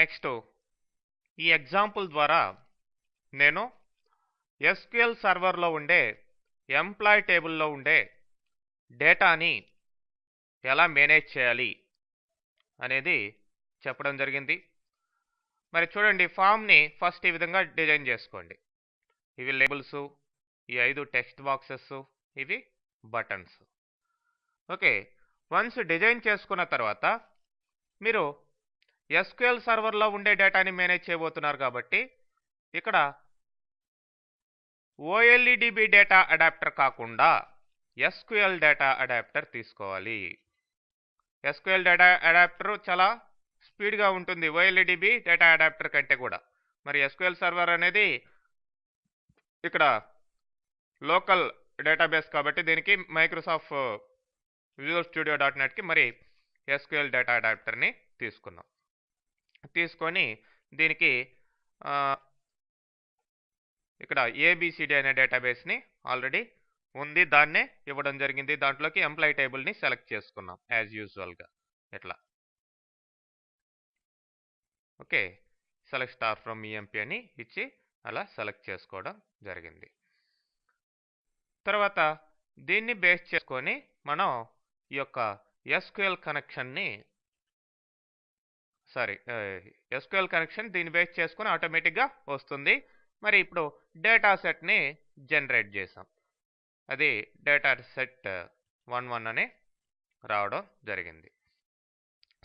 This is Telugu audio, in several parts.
నెక్స్ట్ ఈ ఎగ్జాంపుల్ ద్వారా నేను ఎస్క్యూఎల్ సర్వర్లో ఉండే ఎంప్లాయ్ టేబుల్లో ఉండే డేటాని ఎలా మేనేజ్ చేయాలి అనేది చెప్పడం జరిగింది. మరి చూడండి, ఫామ్ని ఫస్ట్ ఈ విధంగా డిజైన్ చేసుకోండి. ఇవి లేబుల్స్, ఈ 5 టెక్స్ట్ బాక్సెస్, ఇవి బటన్స్. ఓకే, వన్స్ డిజైన్ చేసుకున్న తర్వాత మీరు ఎస్క్యూఎల్ సర్వర్లో ఉండే డేటాని మేనేజ్ చేయబోతున్నారు కాబట్టి ఇక్కడ OLEDB డేటా అడాప్టర్ కాకుండా SQL డేటా అడాప్టర్ తీసుకోవాలి. SQL డేటా అడాప్టర్ చాలా స్పీడ్గా ఉంటుంది OLEDB డేటా అడాప్టర్ కంటే కూడా. మరి SQL సర్వర్ అనేది ఇక్కడ లోకల్ డేటాబేస్ కాబట్టి దీనికి మైక్రోసాఫ్ట్ విజువల్ స్టూడియో .NETకి మరి SQL డేటా అడాప్టర్ని తీసుకున్నాం. తీసుకొని దీనికి ఇక్కడ ABCD అనే డేటాబేస్ని ఆల్రెడీ ఉంది, దాన్నే ఇవ్వడం జరిగింది. దాంట్లోకి ఎంప్లాయ్ టేబుల్ని సెలెక్ట్ చేసుకున్నాం యాజ్ యూజువల్గా ఇట్లా. Okay, select star from EMP అని ఇచ్చి అలా సెలెక్ట్ చేసుకోవడం జరిగింది. తర్వాత దీన్ని బేస్ చేసుకొని మనం ఈ యొక్క SQL కనెక్షన్ దీన్ని బేస్ చేసుకొని ఆటోమేటిక్గా వస్తుంది. మరి ఇప్పుడు డేటా సెట్ని జనరేట్ చేసాం. అది డేటా సెట్ 11 అని రావడం జరిగింది.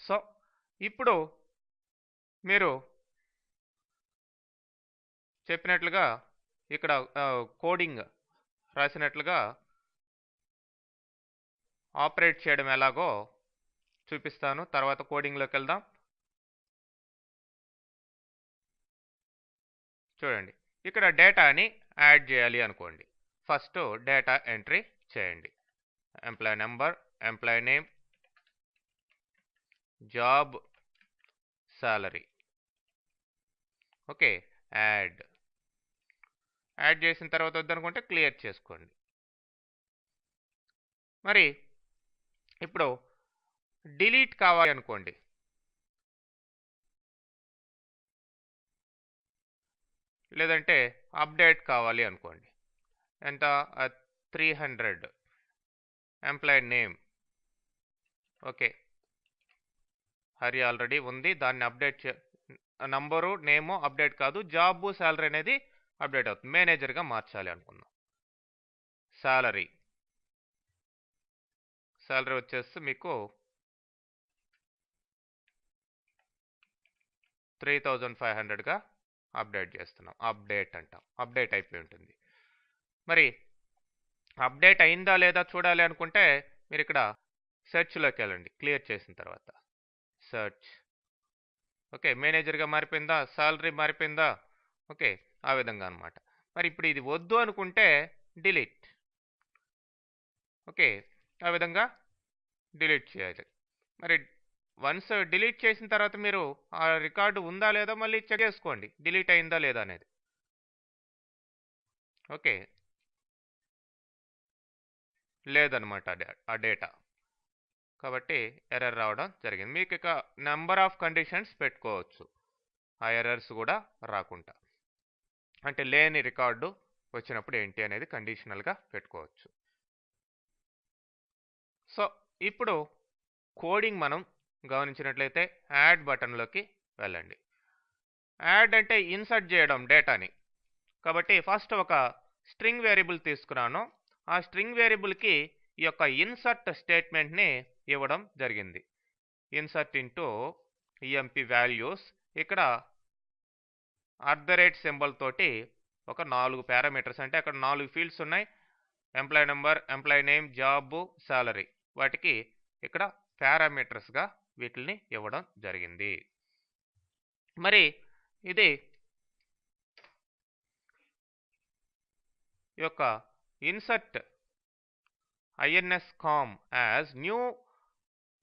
సో ఇప్పుడు మీరు చెప్పినట్లుగా ఇక్కడ కోడింగ్ రాసినట్లుగా ఆపరేట్ చేయడం ఎలాగో చూపిస్తాను. తర్వాత కోడింగ్లోకి వెళ్దాం. చూడండి, ఇక్కడ డేటాని యాడ్ చేయాలి అనుకోండి. ఫస్ట్ డేటా ఎంట్రీ చేయండి. Employee number, employee name, job, salary. Okay, add చేసిన తర్వాత వద్దనుకుంటే క్లియర్ చేసుకోండి. మరి ఇప్పుడు డిలీట్ కావాలి అనుకోండి. లేదంటే అప్డేట్ కావాలి అనుకోండి. ఎంత? 300. Employee name, okay, Hari already ఉంది, దాన్ని అప్డేట్ నంబరు నేము అప్డేట్ కాదు, జాబ్ సాలరీ అనేది అప్డేట్ అవుతుంది. మేనేజర్గా మార్చాలి అనుకుందాం. సాలరీ వచ్చేసి మీకు 3500గా అప్డేట్ చేస్తున్నాం. అప్డేట్ అంటాం. అప్డేట్ అయిపోయి ఉంటుంది. మరి అప్డేట్ అయిందా లేదా చూడాలి అనుకుంటే మీరు ఇక్కడ సెర్చ్లోకి వెళ్ళండి. క్లియర్ చేసిన తర్వాత సెర్చ్. ఓకే, మేనేజర్గా మారిపోయిందా, సాలరీ మారిపోయిందా? ఓకే, ఆ విధంగా అనమాట. మరి ఇప్పుడు ఇది వద్దు అనుకుంటే డిలీట్. ఓకే, ఆ విధంగా డిలీట్ చేయాలి. మరి వన్స్ డిలీట్ చేసిన తర్వాత మీరు ఆ రికార్డు ఉందా లేదా మళ్ళీ చెక్ చేసుకోండి, డిలీట్ అయిందా లేదా అనేది. ఓకే, లేదనమాట ఆ డేటా, కాబట్టి ఎర్రర్ రావడం జరిగింది. మీకు ఇక నెంబర్ ఆఫ్ కండిషన్స్ పెట్టుకోవచ్చు, ఆ ఎర్రర్స్ కూడా రాకుండా. అంటే లేని రికార్డు వచ్చినప్పుడు ఏంటి అనేది కండిషనల్గా పెట్టుకోవచ్చు. సో ఇప్పుడు కోడింగ్ మనం గమనించినట్లయితే యాడ్ బటన్లోకి వెళ్ళండి. యాడ్ అంటే ఇన్సర్ట్ చేయడం డేటాని. కాబట్టి ఫస్ట్ ఒక స్ట్రింగ్ వేరియబుల్ తీసుకున్నాను. ఆ స్ట్రింగ్ వేరియబుల్కి ఈ యొక్క ఇన్సర్ట్ స్టేట్మెంట్ని ఇవ్వడం జరిగింది. Insert into EMP values. ఇక్కడ @ తోటి ఒక 4 పారామీటర్స్, అంటే అక్కడ 4 ఫీల్డ్స్ ఉన్నాయి. Employee number, employee name, job, salary. వాటికి ఇక్కడ పారామీటర్స్గా వీటిని ఇవ్వడం జరిగింది. మరి ఇది ఈ యొక్క insert inscom as new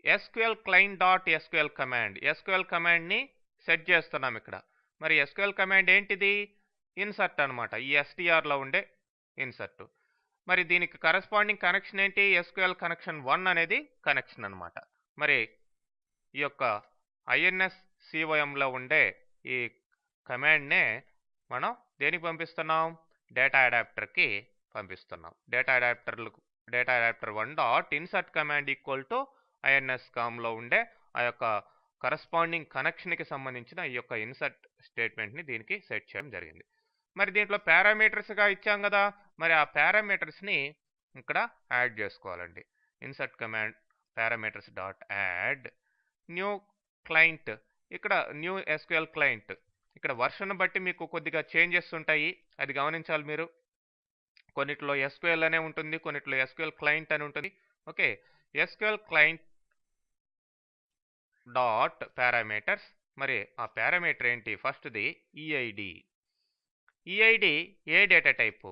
SQL client.SQL command. SQL కమాండ్ని సెట్ చేస్తున్నాం ఇక్కడ. మరి SQL కమాండ్ ఏంటిది? ఇన్సర్ట్ అనమాట. ఈ STRలో ఉండే ఇన్సర్ట్. మరి దీనికి కరెస్పాండింగ్ కనెక్షన్ ఏంటి? SQL కనెక్షన్ 1 అనేది కనెక్షన్ అనమాట. మరి ఈ యొక్క INS COMలో ఉండే ఈ కమాండ్నే మనం దేనికి పంపిస్తున్నాం, డేటా అడాప్టర్కి పంపిస్తున్నాం. Data adapter 1 dot insert command equal to INSCOMలో ఉండే ఆ యొక్క కరస్పాండింగ్ కనెక్షన్కి సంబంధించిన ఈ యొక్క ఇన్సర్ట్ స్టేట్మెంట్ని దీనికి సెట్ చేయడం జరిగింది. మరి దీంట్లో పారామీటర్స్గా ఇచ్చాం కదా, మరి ఆ పారామీటర్స్ని ఇక్కడ యాడ్ చేసుకోవాలండి. Insert command parameters dot add new client. ఇక్కడ న్యూ SQL క్లయింట్, ఇక్కడ వర్షన్ బట్టి మీకు కొద్దిగా చేంజెస్ ఉంటాయి, అది గమనించాలి మీరు. కొన్నిట్లో SQL అనే ఉంటుంది, కొన్నిట్లో SQL క్లయింట్ అని ఉంటుంది. Okay, SQL client dot parameters. మరి ఆ పారామీటర్ ఏంటి? ఫస్ట్ది EID. EID ఏ data type?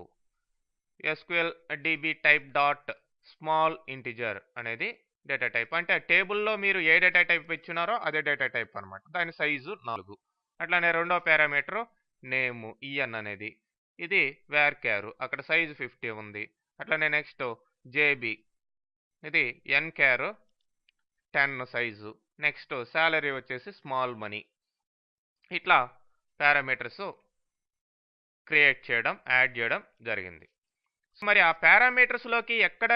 SQL DB type dot small integer అనేది డేటా టైప్. అంటే టేబుల్లో మీరు ఏ డేటా టైప్ ఇచ్చినారో అదే డేటా టైప్ అనమాట. దాని సైజు 4. అట్లానే రెండో పారామీటరు నేము EN అనేది, ఇది varchar, అక్కడ సైజు 50 ఉంది. అట్లానే నెక్స్ట్ JB, ఇది NCHAR 10 సైజు. నెక్స్ట్ శాలరీ వచ్చేసి స్మాల్ మనీ. ఇట్లా పారామీటర్స్ క్రియేట్ చేయడం, యాడ్ చేయడం జరిగింది. మరి ఆ పారామీటర్స్లోకి ఎక్కడ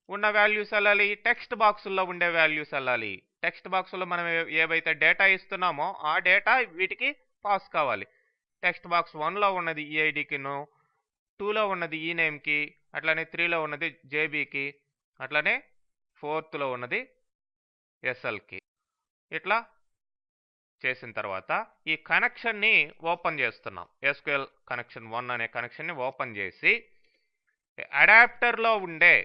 ఉన్న వాల్యూస్ వెళ్ళాలి? టెక్స్ట్ బాక్సుల్లో ఉండే వాల్యూస్ వెళ్ళాలి. టెక్స్ట్ బాక్సులో మనం ఏవైతే డేటా ఇస్తున్నామో ఆ డేటా వీటికి పాస్ కావాలి. టెక్స్ట్ బాక్స్ 1లో ఉన్నది EIDకిను, 2లో ఉన్నది ఈనేమ్కి, అట్లానే 3లో ఉన్నది JBకి, అట్లానే 4థ్లో ఉన్నది SLకి. ఇట్లా చేసిన తర్వాత ఈ కనెక్షన్ని ఓపెన్ చేస్తున్నాం. SQL కనెక్షన్ 1 అనే కనెక్షన్ని ఓపెన్ చేసి అడాప్టర్లో ఉండే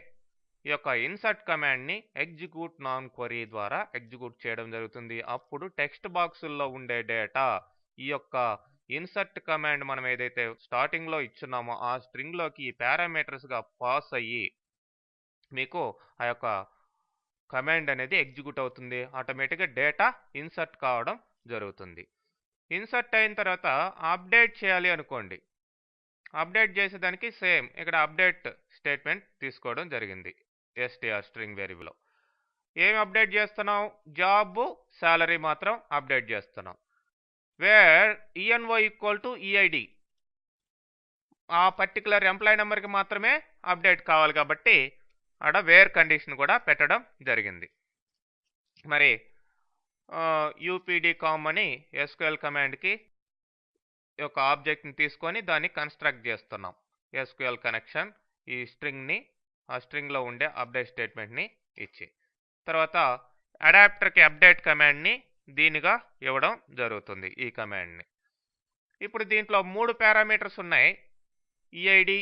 ఈ యొక్క ఇన్సర్ట్ కమాండ్ని ఎగ్జిక్యూట్ నాన్ క్వరీ ద్వారా ఎగ్జిక్యూట్ చేయడం జరుగుతుంది. అప్పుడు టెక్స్ట్ బాక్సుల్లో ఉండే డేటా ఈ యొక్క ఇన్సర్ట్ కమాండ్ మనం ఏదైతే స్టార్టింగ్లో ఇచ్చున్నామో ఆ స్ట్రింగ్లోకి ఈ పారామీటర్స్గా పాస్ అయ్యి మీకు ఆ యొక్క కమాండ్ అనేది ఎగ్జిక్యూట్ అవుతుంది. ఆటోమేటిక్గా డేటా ఇన్సర్ట్ కావడం జరుగుతుంది. ఇన్సర్ట్ అయిన తర్వాత అప్డేట్ చేయాలి అనుకోండి. అప్డేట్ చేసేదానికి సేమ్ ఇక్కడ అప్డేట్ స్టేట్మెంట్ తీసుకోవడం జరిగింది. STR స్ట్రింగ్ వేరియబుల్లో ఏమి అప్డేట్ చేస్తున్నాం? జాబ్, శాలరీ మాత్రం అప్డేట్ చేస్తున్నాం. Where ENO equal to EID, ఆ పర్టికులర్ ఎంప్లాయీ నెంబర్కి మాత్రమే అప్డేట్ కావాలి కాబట్టి ఆడ వేర్ కండిషన్ కూడా పెట్టడం జరిగింది. మరి UPD-COM అని SQL కమాండ్కి ఒక ఆబ్జెక్ట్ని తీసుకొని దాన్ని కన్స్ట్రక్ట్ చేస్తున్నాం. SQL కనెక్షన్ ఈ స్ట్రింగ్ని, ఆ స్ట్రింగ్లో ఉండే అప్డేట్ స్టేట్మెంట్ని ఇచ్చి తర్వాత అడాప్టర్కి అప్డేట్ కమాండ్ని దీనిగా ఇవ్వడం జరుగుతుంది, ఈ కమాండ్ని. ఇప్పుడు దీంట్లో 3 పారామీటర్స్ ఉన్నాయి, EID,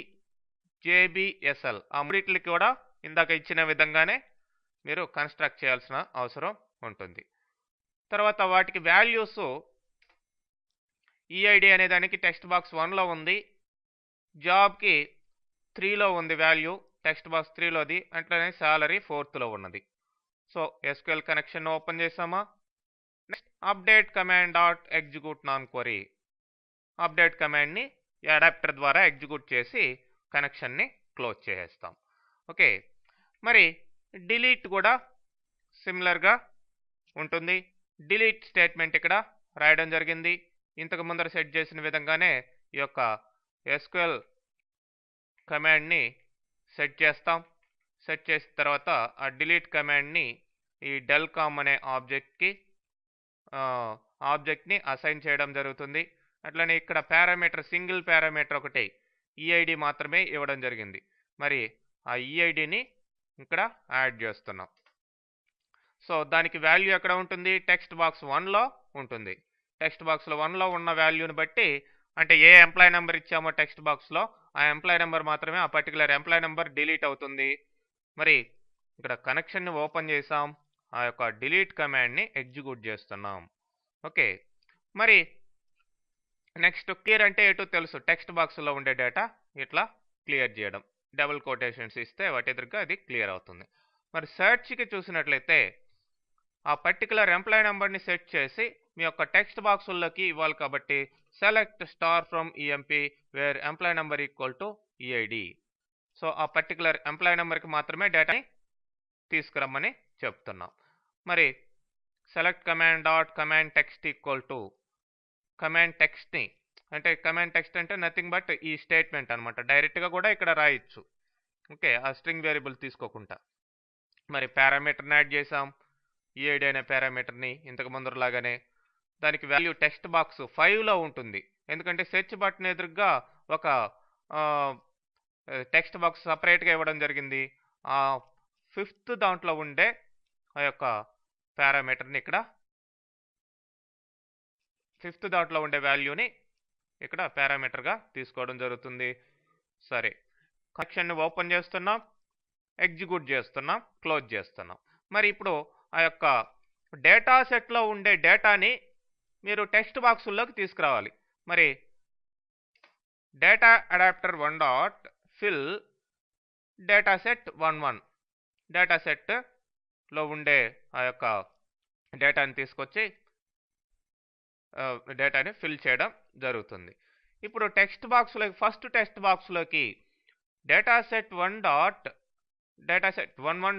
JB, SL. ఆ మూడిట్లకి కూడా ఇందాక ఇచ్చిన విధంగానే మీరు కన్స్ట్రక్ట్ చేయాల్సిన అవసరం ఉంటుంది. తర్వాత వాటికి వాల్యూస్ EID అనే దానికి టెక్స్ట్ బాక్స్ 1లో ఉంది, జాబ్కి 3లో ఉంది వాల్యూ, టెక్స్ట్ బాక్స్ 3లోది, అట్లనే శాలరీ 4థ్లో ఉన్నది. సో SQL కనెక్షన్ ఓపెన్ చేసామా? Next update command dot execute non query. Update కమాండ్ని అడాప్టర్ ద్వారా ఎగ్జిక్యూట్ చేసి కనెక్షన్ని క్లోజ్ చేసేస్తాం. ఓకే, మరి డిలీట్ కూడా సిమిలర్గా ఉంటుంది. డిలీట్ స్టేట్మెంట్ ఇక్కడ రాయడం జరిగింది. ఇంతకు ముందర సెట్ చేసిన విధంగానే ఈ యొక్క SQL కమాండ్ని సెట్ చేస్తాం. సెట్ చేసిన తర్వాత ఆ డిలీట్ కమాండ్ని ఈ del-com అనే ఆబ్జెక్ట్ని అసైన్ చేయడం జరుగుతుంది. అట్లనే ఇక్కడ పారామీటర్, సింగిల్ పారామీటర్ ఒకటి EID మాత్రమే ఇవ్వడం జరిగింది. మరి ఆ EIDని ఇక్కడ యాడ్ చేస్తున్నాం. సో దానికి వాల్యూ ఎక్కడ ఉంటుంది? టెక్స్ట్ బాక్స్ 1లో ఉంటుంది. టెక్స్ట్ బాక్స్లో 1లో ఉన్న వాల్యూని బట్టి, అంటే ఏ ఎంప్లాయీ నెంబర్ ఇచ్చామో టెక్స్ట్ బాక్స్లో ఆ ఎంప్లాయీ నెంబర్ మాత్రమే, ఆ పర్టికులర్ ఎంప్లాయీ నెంబర్ డిలీట్ అవుతుంది. మరి ఇక్కడ కనెక్షన్ని ఓపెన్ చేసాం, ఆ యొక్క డిలీట్ కమాండ్ని ఎగ్జిక్యూట్ చేస్తున్నాం. ఓకే, మరి నెక్స్ట్ క్లియర్ అంటే ఎటు తెలుసు, టెక్స్ట్ బాక్స్లో ఉండే డేటా ఇట్లా క్లియర్ చేయడం. డబుల్ కోటేషన్స్ ఇస్తే వాటి ఎదురుగా అది క్లియర్ అవుతుంది. మరి సెర్చ్కి చూసినట్లయితే ఆ పర్టికులర్ ఎంప్లాయీ నెంబర్ని సెట్ చేసి మీ యొక్క టెక్స్ట్ బాక్సుల్లోకి ఇవ్వాలి కాబట్టి select star from EMP where employee number equal to EID. So ఆ పర్టికులర్ ఎంప్లాయీ నెంబర్కి మాత్రమే డేటాని తీసుకురమ్మని చెప్తున్నాం. మరి select command dot command text equal to command టెక్స్ట్ని, అంటే కమాండ్ టెక్స్ట్ అంటే నథింగ్ బట్ ఈ స్టేట్మెంట్ అనమాట. డైరెక్ట్గా కూడా ఇక్కడ రాయొచ్చు. ఓకే, ఆ స్ట్రింగ్ వేరియబుల్ తీసుకోకుండా. మరి పారామీటర్ని యాడ్ చేసాం, ఈఐడి అనే పారామీటర్ని ఇంతకు ముందరలాగానే. దానికి వాల్యూ టెక్స్ట్ బాక్స్ 5లో ఉంటుంది, ఎందుకంటే సెర్చ్ బటన్ ఎదురుగా ఒక టెక్స్ట్ బాక్స్ సపరేట్గా ఇవ్వడం జరిగింది. ఆ 5th దాంట్లో ఉండే ఆ యొక్క పారామీటర్ని ఇక్కడ 5th దాంట్లో ఉండే వాల్యూని ఇక్కడ పారామీటర్గా తీసుకోవడం జరుగుతుంది. సరే, కనెక్షన్ని ఓపెన్ చేస్తున్నాం, ఎగ్జిక్యూట్ చేస్తున్నాం, క్లోజ్ చేస్తున్నాం. మరి ఇప్పుడు ఆ యొక్క డేటా సెట్లో ఉండే డేటాని మీరు టెక్స్ట్ బాక్సుల్లోకి తీసుకురావాలి. మరి data adapter 1 dot fill data set 11 data సెట్లో ఉండే ఆ యొక్క డేటాని తీసుకొచ్చి డేటాని ఫిల్ చేయడం జరుగుతుంది. ఇప్పుడు టెక్స్ట్ బాక్స్లోకి, ఫస్ట్ టెక్స్ట్ బాక్స్లోకి data set 11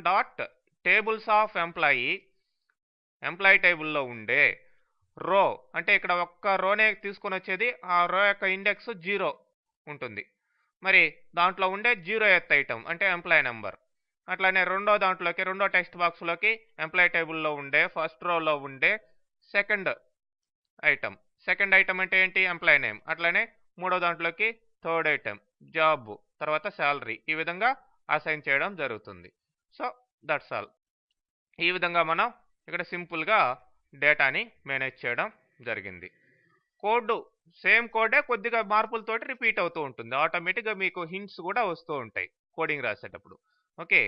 dot tables of employee టేబుల్లో ఉండే రో, అంటే ఇక్కడ ఒక్క రోనే తీసుకొని వచ్చేది, ఆ రో యొక్క ఇండెక్స్ 0 ఉంటుంది. మరి దాంట్లో ఉండే 0th ఐటమ్ అంటే ఎంప్లాయీ నెంబర్. అట్లానే రెండో టెక్స్ట్ బాక్స్లోకి ఎంప్లాయీ టేబుల్లో ఉండే ఫస్ట్ రోలో ఉండే సెకండ్ ఐటమ్ అంటే ఏంటి, ఎంప్లాయీ నేమ్. అట్లానే మూడో దాంట్లోకి థర్డ్ ఐటమ్ జాబ్, తర్వాత శాలరీ. ఈ విధంగా అసైన్ చేయడం జరుగుతుంది. So that's all. ఈ విధంగా మనం ఇక్కడ సింపుల్గా డేటాని మేనేజ్ చేయడం జరిగింది. కోడ్ సేమ్ కోడే కొద్దిగా మార్పులతోటి రిపీట్ అవుతూ ఉంటుంది. ఆటోమేటిక్గా మీకు హింట్స్ కూడా వస్తూ ఉంటాయి కోడింగ్ రాసేటప్పుడు. ఓకే,